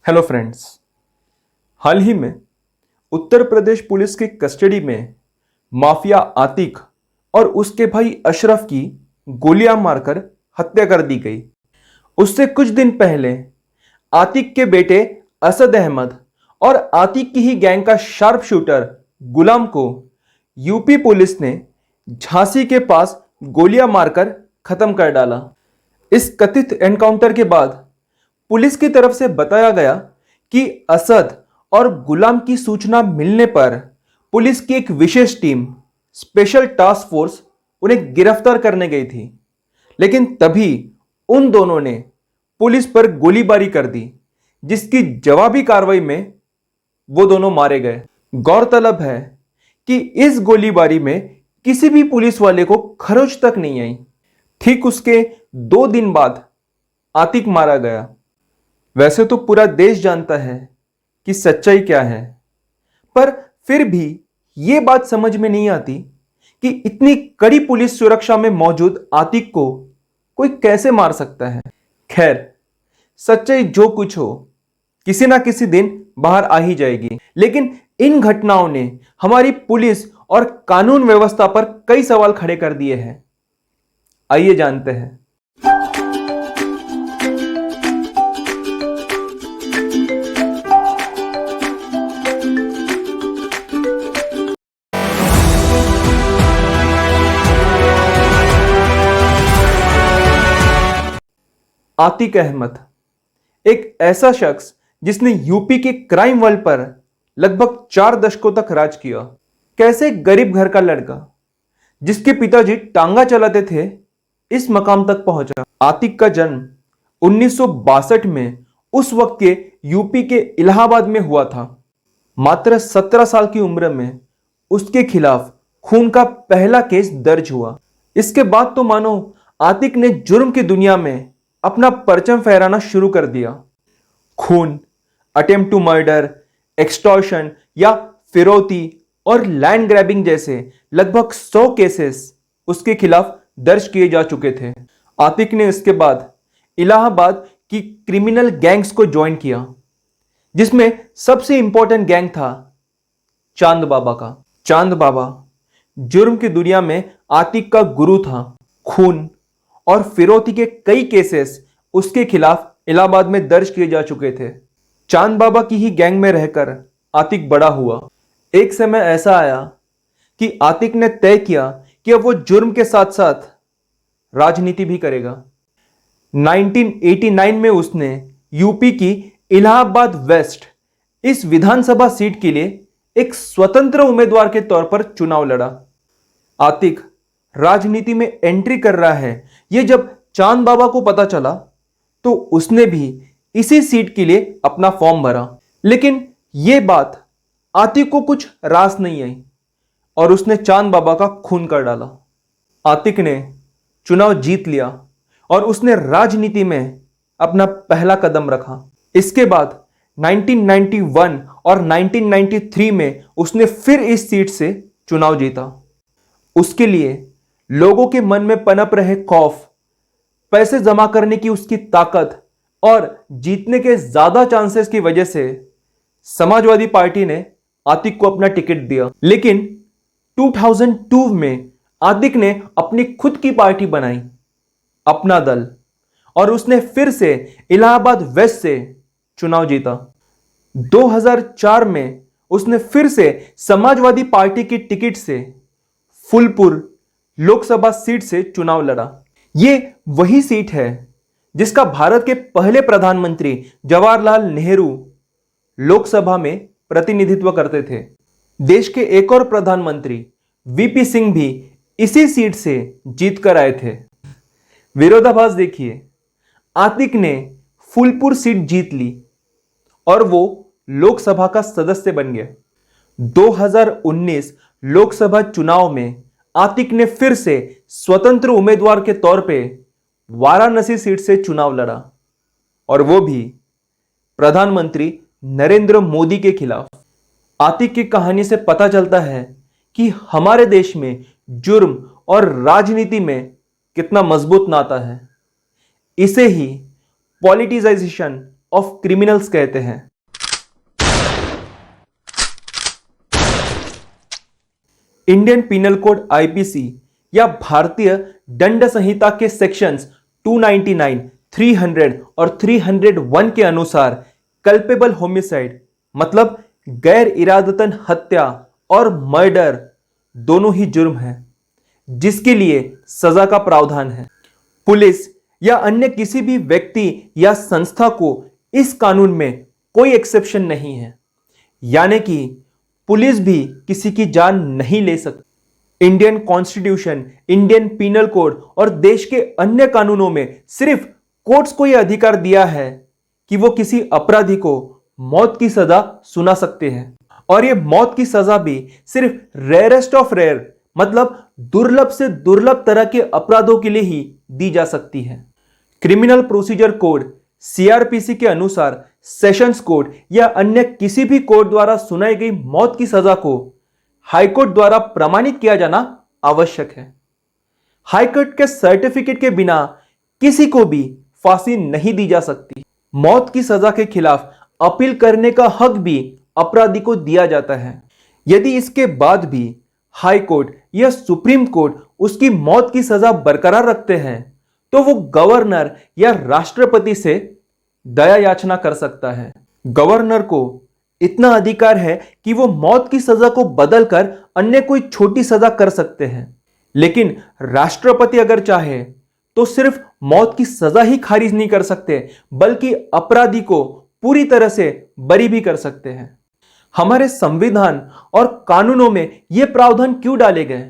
Hello friends. हाल ही में Uttar Pradesh police की custody में माफिया आतिक और उसके भाई अशरफ की गोलियां मारकर हत्या कर दी गई। उससे कुछ दिन पहले आतिक के बेटे असद अहमद और आतिक की ही गैंग का शार्प शूटर गुलाम को यूपी पुलिस ने झांसी के पास गोलियां मारकर खत्म कर डाला। इस कथित एनकाउंटर के बाद पुलिस की तरफ से बताया गया कि असद और गुलाम की सूचना मिलने पर पुलिस की एक विशेष टीम स्पेशल टास्क फोर्स उन्हें गिरफ्तार करने गई थी, लेकिन तभी उन दोनों ने पुलिस पर गोलीबारी कर दी, जिसकी जवाबी कार्रवाई में वो दोनों मारे गए। गौरतलब है कि इस गोलीबारी में किसी भी पुलिस वाले को खरोच तक नहीं आई। ठीक उसके 2 दिन बाद आतिक मारा गया। वैसे तो पूरा देश जानता है कि सच्चाई क्या है, पर फिर भी यह बात समझ में नहीं आती कि इतनी कड़ी पुलिस सुरक्षा में मौजूद आतिक को कोई कैसे मार सकता है। खैर, सच्चाई जो कुछ हो, किसी ना किसी दिन बाहर आ ही जाएगी। लेकिन इन घटनाओं ने हमारी पुलिस और कानून व्यवस्था पर कई सवाल खड़े कर दिए हैं। आइए जानते हैं। आतिक अहमद एक ऐसा शख्स जिसने यूपी के क्राइम वर्ल्ड पर लगभग 4 दशकों तक राज किया। कैसे गरीब घर का लड़का जिसके पिताजी टांगा चलाते थे इस मकाम तक पहुंचा। आतिक का जन्म 1962 में उस वक्त के यूपी के इलाहाबाद में हुआ था। मात्र 17 साल की उम्र में उसके खिलाफ खून का पहला केस दर्ज हुआ। इसके बाद तो मानो आतिक ने जुर्म की दुनिया में अपना परचम फहराना शुरू कर दिया। खून, अटेम्प्ट टू मर्डर, एक्सटॉर्शन या फिरौती और लैंड ग्रैबिंग जैसे लगभग 100 केसेस उसके खिलाफ दर्ज किए जा चुके थे। आतिक ने इसके बाद इलाहाबाद की क्रिमिनल गैंग्स को ज्वाइन किया, जिसमें सबसे इंपॉर्टेंट गैंग था चांद बाबा का। चांद बाबा जुर्म की दुनिया में आतिक का गुरु था। खून और फिरौती के कई केसेस उसके खिलाफ इलाहाबाद में दर्ज किए जा चुके थे। चांद बाबा की ही गैंग में रहकर आतिक बड़ा हुआ। एक समय ऐसा आया कि आतिक ने तय किया कि अब वो जुर्म के साथ साथ राजनीति भी करेगा। 1989 में उसने यूपी की इलाहाबाद वेस्ट इस विधानसभा सीट के लिए एक स्वतंत्र उम्मीदवार के तौर पर चुनाव लड़ा। आतिक राजनीति में एंट्री कर रहा है, यह जब चांद बाबा को पता चला तो उसने भी इसी सीट के लिए अपना फॉर्म भरा। लेकिन यह बात आतिक को कुछ रास नहीं आई और उसने चांद बाबा का खून कर डाला। आतिक ने चुनाव जीत लिया और उसने राजनीति में अपना पहला कदम रखा। इसके बाद 1991 और 1993 में उसने फिर इस सीट से चुनाव जीता। उसके लिए लोगों के मन में पनप रहे खौफ, पैसे जमा करने की उसकी ताकत और जीतने के ज्यादा चांसेस की वजह से समाजवादी पार्टी ने आतिक को अपना टिकट दिया। लेकिन 2002 में आतिक ने अपनी खुद की पार्टी बनाई, अपना दल, और उसने फिर से इलाहाबाद वेस्ट से चुनाव जीता। 2004 में उसने फिर से समाजवादी पार्टी की टिकट से फूलपुर लोकसभा सीट से चुनाव लड़ा। यह वही सीट है जिसका भारत के पहले प्रधानमंत्री जवाहरलाल नेहरू लोकसभा में प्रतिनिधित्व करते थे। देश के एक और प्रधानमंत्री वीपी सिंह भी इसी सीट से जीत कर आए थे। विरोधाभास देखिए, आतिक ने फूलपुर सीट जीत ली और वो लोकसभा का सदस्य बन गया। 2019 लोकसभा चुनाव में आतिक ने फिर से स्वतंत्र उम्मीदवार के तौर पे वाराणसी सीट से चुनाव लड़ा और वो भी प्रधानमंत्री नरेंद्र मोदी के खिलाफ। आतिक की कहानी से पता चलता है कि हमारे देश में जुर्म और राजनीति में कितना मजबूत नाता है। इसे ही पॉलिटिसाइजेशन ऑफ क्रिमिनल्स कहते हैं। इंडियन पिनल कोड आईपीसी या भारतीय दंड संहिता के सेक्शंस 299, 300 और 301 के अनुसार कल्पेबल होमिसाइड मतलब गैर इरादतन हत्या और मर्डर दोनों ही जुर्म है जिसके लिए सजा का प्रावधान है। पुलिस या अन्य किसी भी व्यक्ति या संस्था को इस कानून में कोई एक्सेप्शन नहीं है, यानी कि पुलिस भी किसी की जान नहीं ले सकती। Indian constitution, Indian penal code और देश के अन्य कानूनों में सिर्फ कोर्ट्स को यह अधिकार दिया है कि वो किसी अपराधी को मौत की सजा सुना सकते हैं, और ये मौत की सजा भी सिर्फ रेयरेस्ट ऑफ रेयर मतलब दुर्लभ से दुर्लभ तरह के अपराधों के लिए ही दी जा सकती है। क्रिमिनल प्रोसीजर कोड सीआरपीसी के अनुसार सेशंस कोर्ट या अन्य किसी भी कोर्ट द्वारा सुनाई गई मौत की सजा को हाईकोर्ट द्वारा प्रमाणित किया जाना आवश्यक है। हाईकोर्ट के सर्टिफिकेट के बिना किसी को भी फांसी नहीं दी जा सकती। मौत की सजा के खिलाफ अपील करने का हक भी अपराधी को दिया जाता है। यदि इसके बाद भी हाई कोर्ट या सुप्रीम कोर्ट उसकी मौत की सजा बरकरार रखते हैं तो वो गवर्नर या राष्ट्रपति से दया याचना कर सकता है। गवर्नर को इतना अधिकार है कि वो मौत की सजा को बदलकर अन्य कोई छोटी सजा कर सकते हैं, लेकिन राष्ट्रपति अगर चाहे तो सिर्फ मौत की सजा ही खारिज नहीं कर सकते बल्कि अपराधी को पूरी तरह से बरी भी कर सकते हैं। हमारे संविधान और कानूनों में यह प्रावधान क्यों डाले गए?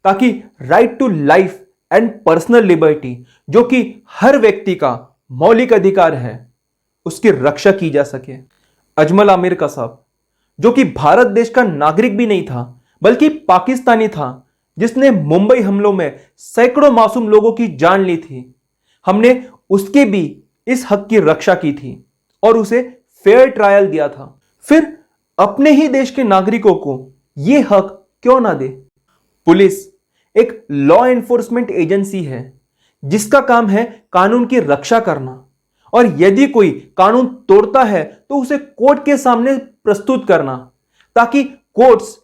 ताकि right to life and personal liberty, जो कि हर व्यक्ति का मौलिक अधिकार है, उसकी रक्षा की जा सके। अजमल आमिर कसाब, जो कि भारत देश का नागरिक भी नहीं था बल्कि पाकिस्तानी था, जिसने मुंबई हमलों में सैकड़ों मासूम लोगों की जान ली थी, हमने उसके भी इस हक की रक्षा की थी और उसे फेयर ट्रायल दिया था। फिर अपने ही देश के नागरिकों को यह हक क्यों ना दे? पुलिस एक लॉ एनफोर्समेंट एजेंसी है जिसका काम है कानून की रक्षा करना, और यदि कोई कानून तोड़ता है तो उसे कोर्ट के सामने प्रस्तुत करना ताकि कोर्ट्स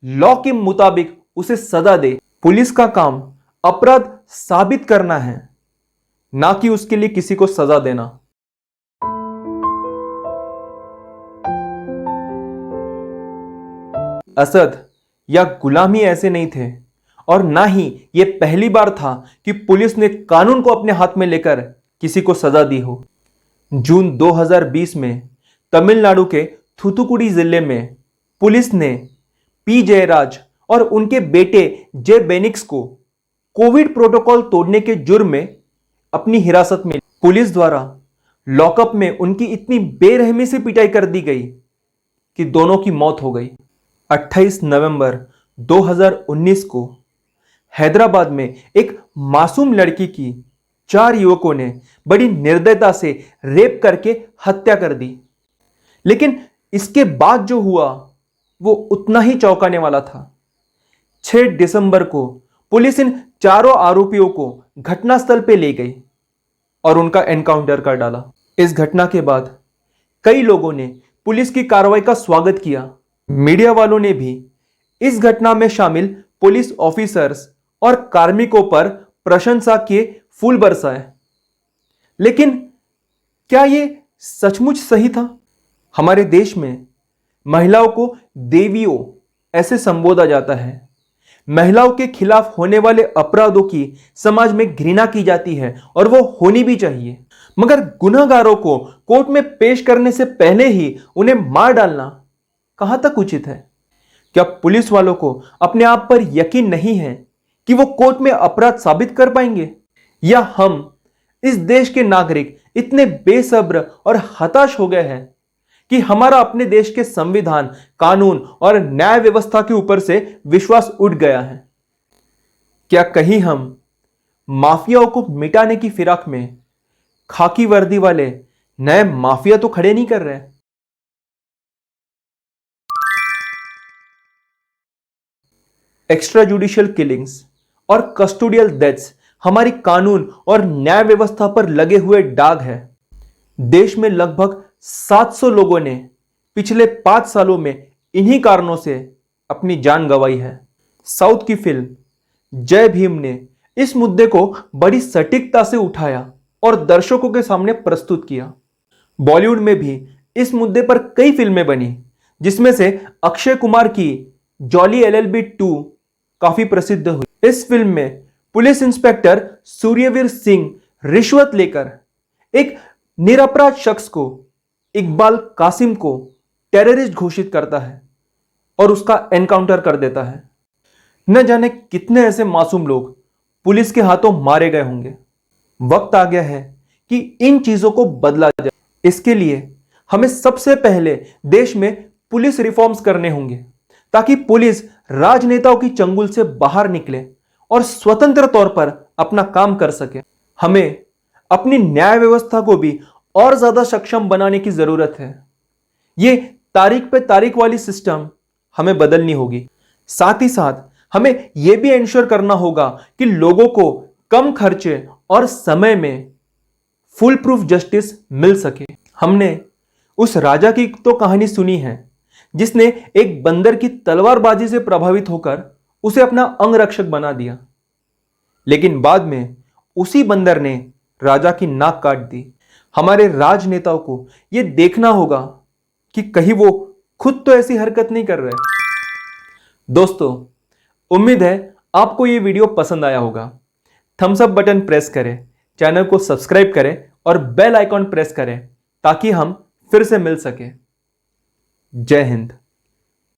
लॉ के मुताबिक उसे सजा दे। पुलिस का काम अपराध साबित करना है, ना कि उसके लिए किसी को सजा देना। असद या गुलामी ऐसे नहीं थे, और ना ही यह पहली बार था कि पुलिस ने कानून को अपने हाथ में लेकर किसी को सजा दी हो। जून 2020 में तमिलनाडु के थूथुकुडी जिले में पुलिस ने पी जयराज और उनके बेटे जे बेनिक्स को कोविड प्रोटोकॉल तोड़ने के जुर्म में अपनी हिरासत में पुलिस द्वारा लॉकअप में उनकी इतनी बेरहमी से पिटाई कर दी गई कि दोनों की मौत हो गई। 28 नवंबर 2019 को हैदराबाद में एक मासूम लड़की की 4 युवकों ने बड़ी निर्दयता से रेप करके हत्या कर दी, लेकिन इसके बाद जो हुआ वो उतना ही चौंकाने वाला था। 6 दिसंबर को पुलिस इन चारों आरोपियों को घटनास्थल पे ले गई और उनका एनकाउंटर कर डाला। इस घटना के बाद कई लोगों ने पुलिस की कार्रवाई का स्वागत किया। मीडिया वालों ने भी इस घटना में शामिल पुलिस ऑफिसर्स और कार्मिकों पर प्रशंसा के फूल बरसाए, लेकिन क्या यह सचमुच सही था? हमारे देश में महिलाओं को देवियों ऐसे संबोधा जाता है। महिलाओं के खिलाफ होने वाले अपराधों की समाज में घृणा की जाती है और वो होनी भी चाहिए, मगर गुनहगारों को कोर्ट में पेश करने से पहले ही उन्हें मार डालना कहां तक उचित है? क्या पुलिस वालों को अपने आप पर यकीन नहीं है कि वो कोर्ट में अपराध साबित कर पाएंगे? या हम इस देश के नागरिक इतने बेसब्र और हताश हो गए हैं कि हमारा अपने देश के संविधान, कानून और न्याय व्यवस्था के ऊपर से विश्वास उठ गया है? क्या कहीं हम माफियाओं को मिटाने की फिराक में खाकी वर्दी वाले नए माफिया तो खड़े नहीं कर रहे? एक्स्ट्रा जुडिशियल किलिंग्स और कस्टोडियल डेथ्स हमारी कानून और न्याय व्यवस्था पर लगे हुए दाग है। देश में लगभग 700 लोगों ने पिछले 5 सालों में इन्हीं कारणों से अपनी जान गंवाई है। साउथ की फिल्म जय भीम ने इस मुद्दे को बड़ी सटीकता से उठाया और दर्शकों के सामने प्रस्तुत किया। बॉलीवुड में भी इस मुद्दे पर कई फिल्में बनी, जिसमें से अक्षय कुमार की जॉली LLB 2 काफी प्रसिद्ध हुई। इस फिल्म में पुलिस इंस्पेक्टर सूर्यवीर सिंह रिश्वत लेकर एक निरपराध शख्स को, इकबाल कासिम को टेररिस्ट घोषित करता है और उसका एनकाउंटर कर देता है। न जाने कितने ऐसे मासूम लोग पुलिस के हाथों मारे गए होंगे। वक्त आ गया है कि इन चीजों को बदला जाए। इसके लिए हमें सबसे पहले देश में पुलिस रिफॉर्म्स करने होंगे, ताकि पुलिस राजनेताओं की चंगुल से बाहर निकले और स्वतंत्र तौर पर अपना काम कर सके। हमें अपनी न्याय व्यवस्था को भी और ज्यादा सक्षम बनाने की जरूरत है। ये तारीख पे तारीख वाली सिस्टम हमें बदलनी होगी। साथ ही साथ हमें यह भी इंश्योर करना होगा कि लोगों को कम खर्चे और समय में फुल प्रूफ जस्टिस मिल सके। हमने उस राजा की तो कहानी सुनी है जिसने एक बंदर की तलवारबाजी से प्रभावित होकर उसे अपना अंगरक्षक बना दिया, लेकिन बाद में उसी बंदर ने राजा की नाक काट दी। हमारे राजनेताओं को यह देखना होगा कि कहीं वो खुद तो ऐसी हरकत नहीं कर रहे। दोस्तों, उम्मीद है आपको यह वीडियो पसंद आया होगा। थम्स अप बटन प्रेस करें, चैनल को सब्सक्राइब करें और बेल आइकॉन प्रेस करें ताकि हम फिर से मिल सके। जय हिंद।